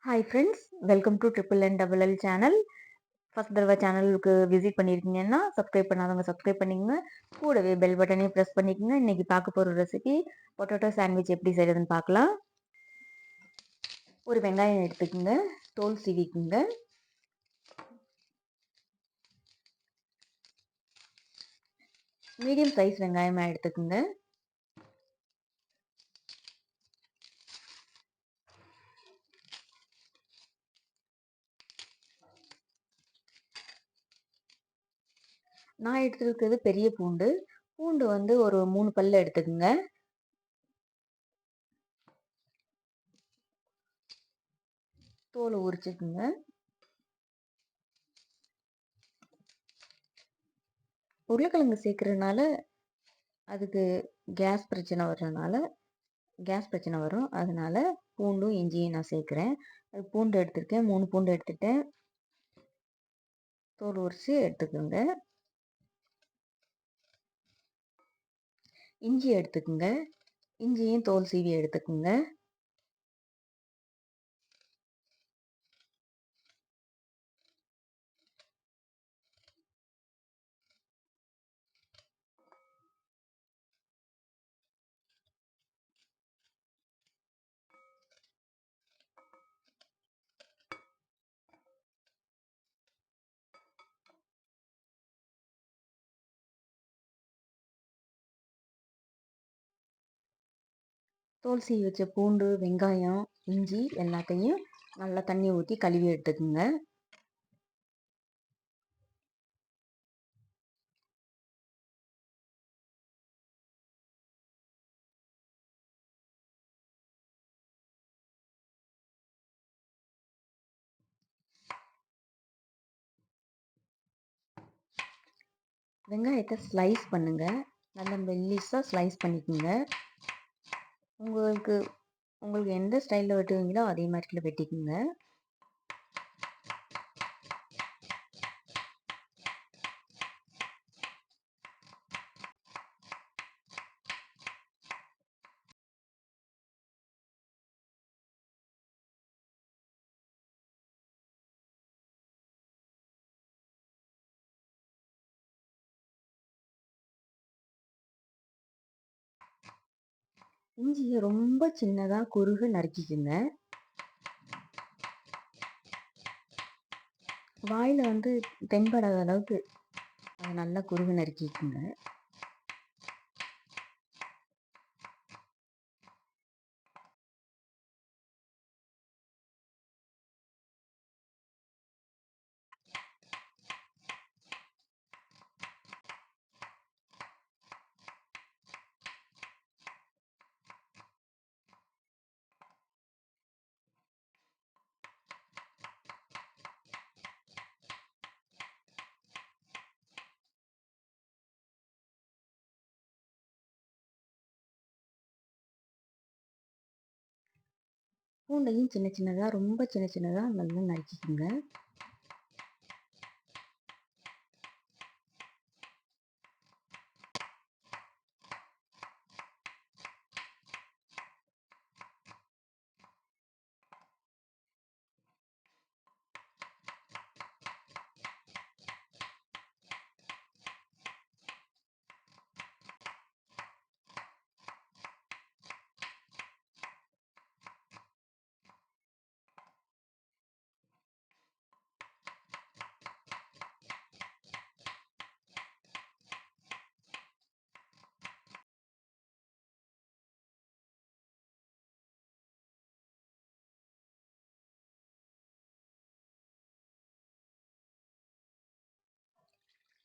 Hi friends, welcome to triple N double L channel. First தடவை சேனலுக்கு visit பண்ணியிருக்கீங்கன்னா subscribe பண்ணாதவங்க subscribe பண்ணிக்கங்க. கூடவே பெல் பட்டனையும் ப்ரெஸ் பண்ணிக்கோங்க. இன்னைக்கு பார்க்க போகிற ரெசிபி பொட்டேட்டோ சாண்ட்விச் எப்படி செய்யறதுன்னு பார்க்கலாம். ஒரு வெங்காயம் எடுத்துக்கோங்க, தோல் சீவிக்குங்க. மீடியம் சைஸ் வெங்காயமாக எடுத்துக்கோங்க. நான் எடுத்துருக்கிறது பெரிய பூண்டு. பூண்டு வந்து ஒரு 3 பல்லு எடுத்துக்கோங்க. தோலை உரிச்சுக்குங்க. உருளைக்கிழங்கு சேர்க்கறதுனால அதுக்கு கேஸ் பிரச்சனை வரும். அதனால பூண்டும் இஞ்சியும் நான் சேர்க்குறேன். அது பூண்டு எடுத்துருக்கேன், 3 பூண்டு எடுத்துட்டேன். தோல் உரிச்சு எடுத்துக்கோங்க. இஞ்சி எடுத்துக்கோங்க. இஞ்சியும் தோல் சீவி எடுத்துக்கோங்க. தோல் சீவி வச்ச பூண்டு, வெங்காயம், இஞ்சி எல்லாத்தையும் நல்லா தண்ணி ஊற்றி கழுவி எடுத்துக்கோங்க. வெங்காயத்தை ஸ்லைஸ் பண்ணுங்க. நல்லா மெல்லிஸாக ஸ்லைஸ் பண்ணிக்கோங்க. உங்களுக்கு உங்களுக்கு எந்த ஸ்டைலில் வெட்டுவீங்களோ அதே மாதிரி வெட்டிக்குங்க. இஞ்சியை ரொம்ப சின்னதாக குறுக நறுக்கிக்குங்க. வாயில் வந்து தென்படாத அளவுக்கு அதை நல்லா குறுக நறுக்கிக்குங்க. பூண்டையும் சின்ன சின்னதாக, ரொம்ப சின்ன சின்னதாக நல்லா நறுக்கிக்குங்க.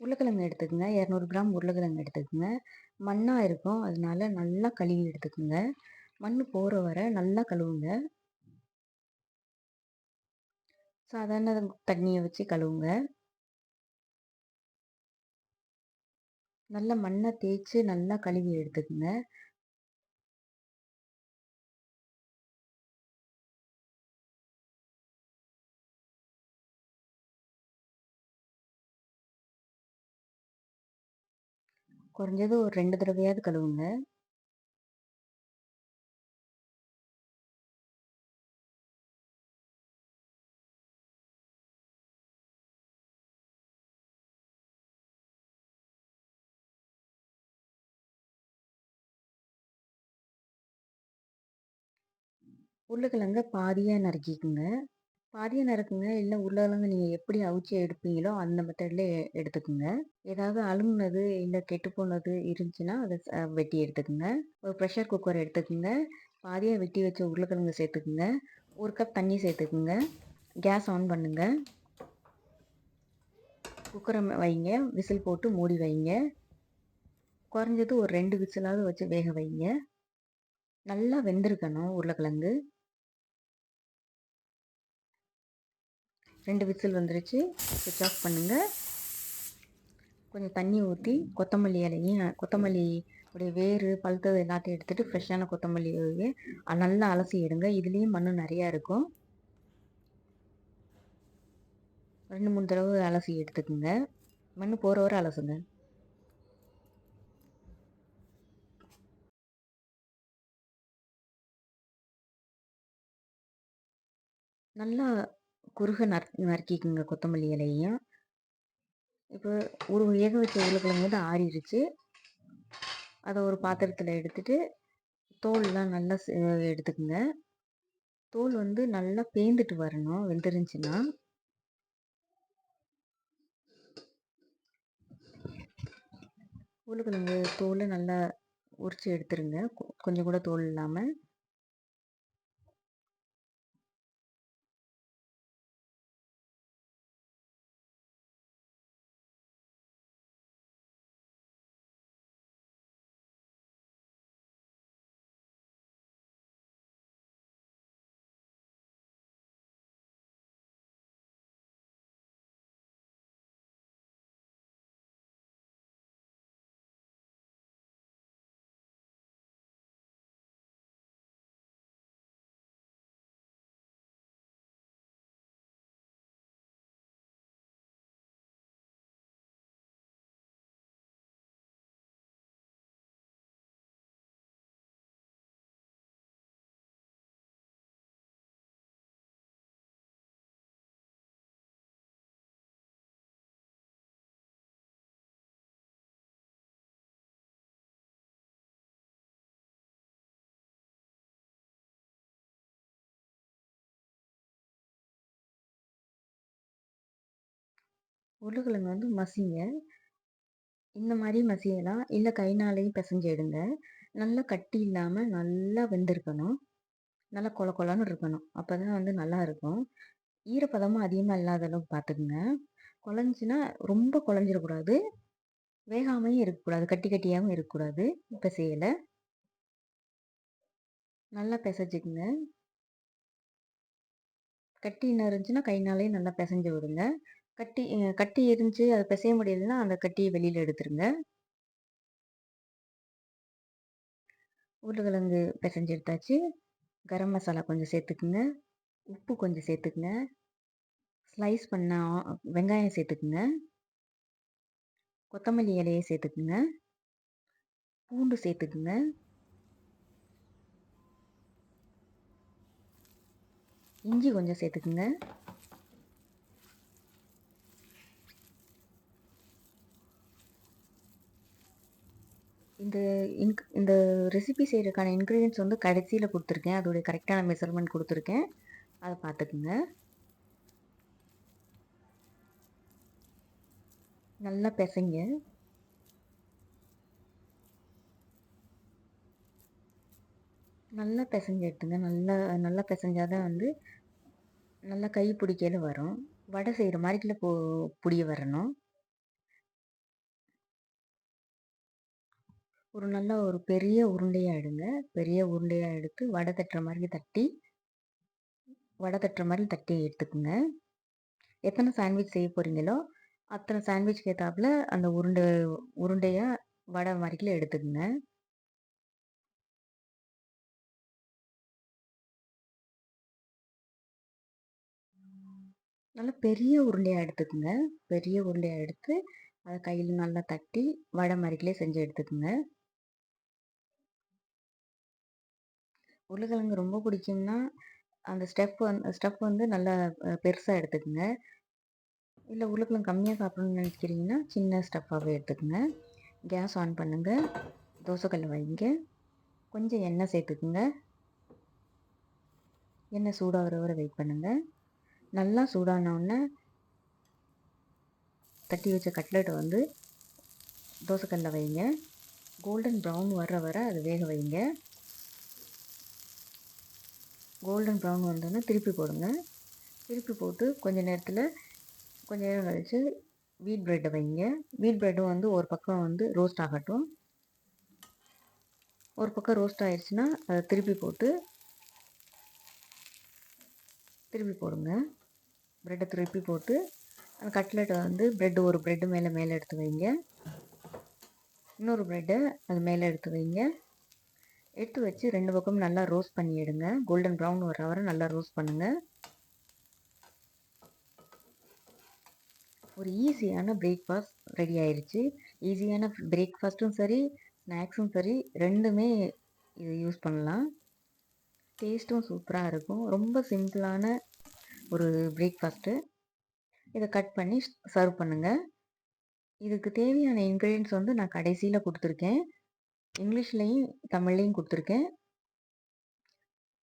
உருளைக்கிழங்கு எடுத்துக்கோங்க. 200 கிராம் உருளைக்கிழங்கு எடுத்துக்கோங்க. மண்ணாக இருக்கும், அதனால நல்லா கழுவி எடுத்துக்கோங்க. மண் போகிற வரை நல்லா கழுவுங்க. சாதாரண தண்ணியை வச்சு கழுவுங்க. நல்லா மண்ணை தேய்ச்சி நல்லா கழுவி எடுத்துக்கோங்க. குறைஞ்சது ஒரு 2 தடவையாவது கழுவுங்க. உருளைக்கிழங்க பாதியாக நறுக்கிக்குங்க. பாதியாக நறுக்குங்க. இல்லை உருளைக்கிழங்கு நீங்கள் எப்படி அவிச்சு எடுப்பீங்களோ அந்த மெத்தடில் எடுத்துக்குங்க. ஏதாவது அழுங்குனது இல்லை கெட்டு போனது இருந்துச்சுன்னா அதை வெட்டி எடுத்துக்குங்க. ஒரு ப்ரெஷர் குக்கர் எடுத்துக்குங்க. பாதியாக வெட்டி வச்ச உருளைக்கிழங்கு சேர்த்துக்குங்க. 1 கப் தண்ணி சேர்த்துக்குங்க. கேஸ் ஆன் பண்ணுங்க. குக்கரை வைங்க. விசில் போட்டு மூடி வைங்க. குறைஞ்சது ஒரு 2 விசிலாவது வச்சு வேக வைங்க. நல்லா வெந்திருக்கணும் உருளைக்கிழங்கு. 2 விசில் வந்துருச்சு. ஸ்விட்ச் ஆஃப் பண்ணுங்கள். கொஞ்சம் தண்ணி ஊற்றி கொத்தமல்லி இலையும் கொத்தமல்லி உடைய வேறு பழுத்தது எல்லாத்தையும் எடுத்துகிட்டு ஃப்ரெஷ்ஷான கொத்தமல்லி நல்லா அலசி எடுங்க. இதுலேயும் மண் நிறையா இருக்கும். 2-3 தடவை அலசி எடுத்துக்குங்க. மண் போகிற வரை அலசுங்க. நல்லா குறுக நறுக்கிக்குங்க கொத்தமல்லி இலையும். இப்போ ஒரு வேக வச்ச உருளைக்கிழங்கு வந்து ஆறிடுச்சு. அதை ஒரு பாத்திரத்தில் எடுத்துட்டு தோல்லாம் நல்லா எடுத்துக்குங்க. தோல் வந்து நல்லா பேந்துட்டு வரணும் வெந்துருந்துச்சுன்னா. உருளைக்கிழங்கு தோலை நல்லா உரித்து எடுத்துருங்க. கொஞ்சம் கூட தோல் இல்லாமல். உருளைக்கிழங்கு வந்து மசிங்க. இந்த மாதிரி மசியலாம். இல்லை கைனாலையும் பிசைஞ்சு எடுங்க. நல்லா கட்டி இல்லாமல் நல்லா வெந்திருக்கணும். நல்லா கொல கொலன்னு இருக்கணும். அப்போ தான் வந்து நல்லா இருக்கும். ஈரப்பதமும் அதிகமாக இல்லாத அளவுக்கு பார்த்துக்குங்க. குழஞ்சின்னா ரொம்ப குழஞ்சிடக்கூடாது. வேகாமையும் இருக்கக்கூடாது. கட்டி கட்டியாகவும் இருக்கக்கூடாது. பிசையலை நல்லா பிசைஞ்சுக்குங்க. கட்டி இன்னும் இருந்துச்சுன்னா கைனாலே நல்லா பிசைஞ்சு விடுங்க. கட்டி கட்டி இருந்துச்சு அதை பிசைய முடியலைன்னா அந்த கட்டியை வெளியில் எடுத்துருங்க. உருளைக்கிழங்கு பிசைஞ்சு எடுத்தாச்சு. கரம் மசாலா கொஞ்சம் சேர்த்துக்குங்க. உப்பு கொஞ்சம் சேர்த்துக்குங்க. ஸ்லைஸ் பண்ண வெங்காயம் சேர்த்துக்குங்க. கொத்தமல்லி இலையை சேர்த்துக்குங்க. பூண்டு சேர்த்துக்குங்க. இஞ்சி கொஞ்சம் சேர்த்துக்குங்க. இந்த ரெசிபி செய்கிறதுக்கான இன்க்ரீடியன்ஸ் வந்து கடைசியில் கொடுத்துருக்கேன். அதோடைய கரெக்டான மெஷர்மெண்ட் கொடுத்துருக்கேன். அதை பார்த்துக்குங்க. நல்லா பிசைங்க. நல்லா பிசைஞ்சு எடுத்துங்க. நல்லா நல்லா பிசைஞ்சாதான் வந்து நல்லா கை பிடிக்கையில வரும். வடை செய்கிற மாதிரிக்குள்ள புடிய வரணும். ஒரு பெரிய உருண்டையாக எடுங்க. பெரிய உருண்டையாக எடுத்து வடை தட்டுற மாதிரி தட்டி எடுத்துக்குங்க. எத்தனை சாண்ட்விச் செய்ய போகிறீங்களோ அத்தனை சாண்ட்விச்க்கு ஏற்றாப்புல அந்த உருண்டையாக வடை மாதிரிக்குள்ள எடுத்துக்குங்க. நல்லா பெரிய உருண்டையாக எடுத்துக்குங்க. பெரிய உருண்டையாக எடுத்து அதை கையில் நல்லா தட்டி வடை மாதிரிக்குள்ளே செஞ்சு எடுத்துக்குங்க. உருளைக்கிழங்கு ரொம்ப பிடிக்கும்னா அந்த ஸ்டெப் வந்து நல்லா பெருசாக எடுத்துக்குங்க. இல்லை உருளைக்கிழங்கு கம்மியாக சாப்பிடணும்னு நினைக்கிறீங்கன்னா சின்ன ஸ்டெப்பாகவே எடுத்துக்கோங்க. கேஸ் ஆன் பண்ணுங்கள். தோசைக்கல் வைங்க. கொஞ்சம் எண்ணெய் சேர்த்துக்குங்க. எண்ணெய் சூடாகிற வரை வெயிட் பண்ணுங்கள். நல்லா சூடானோடனே தட்டி வச்ச கட்லெட்டை வந்து தோசைக்கல்லில் வைங்க. கோல்டன் ப்ரௌன் வர அது வேக வைங்க. கோல்டன் ப்ரௌன் வந்தோடனே திருப்பி போடுங்க. திருப்பி போட்டு கொஞ்ச நேரம் கழித்து வீட் ப்ரெட்டை வைங்க. வீட் ப்ரெட்டும் வந்து ஒரு பக்கம் வந்து ரோஸ்ட் ஆகட்டும். ஒரு பக்கம் ரோஸ்ட் ஆயிடுச்சுன்னா அதை திருப்பி போடுங்க. ப்ரெட்டை திருப்பி போட்டு அந்த கட்லெட்டை வந்து ஒரு ப்ரெட்டு மேலே எடுத்து வைங்க. இன்னொரு ப்ரெட்டை அது மேலே எடுத்து வைங்க. எடுத்து வச்சு 2 பக்கமும் நல்லா ரோஸ்ட் பண்ணி எடுங்க. கோல்டன் ப்ரௌன் வர நல்லா ரோஸ்ட் பண்ணுங்கள். ஒரு ஈஸியான பிரேக்ஃபாஸ்ட் ரெடி ஆயிடுச்சு. ஈஸியான பிரேக்ஃபாஸ்ட்டும் சரி, ஸ்நாக்ஸும் சரி, ரெண்டுமே இது யூஸ் பண்ணலாம். டேஸ்ட்டும் சூப்பராக இருக்கும். ரொம்ப சிம்பிளான ஒரு பிரேக்ஃபாஸ்ட்டு. இதை கட் பண்ணி சர்வ் பண்ணுங்கள். இதுக்கு தேவையான இன்க்ரீடியன்ஸ் வந்து நான் கடைசியில் கொடுத்துருக்கேன். இங்கிலீஷ்லேயும் தமிழ்லேயும் கொடுத்துருக்கேன்.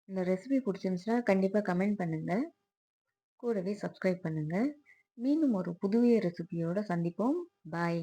இந்த ரெசிபி பிடிச்சிருந்துச்சுன்னா கண்டிப்பாக கமெண்ட் பண்ணுங்கள். கூடவே சப்ஸ்கிரைப் பண்ணுங்கள். மீண்டும் ஒரு புதிய ரெசிபியோடு சந்திப்போம். பாய்.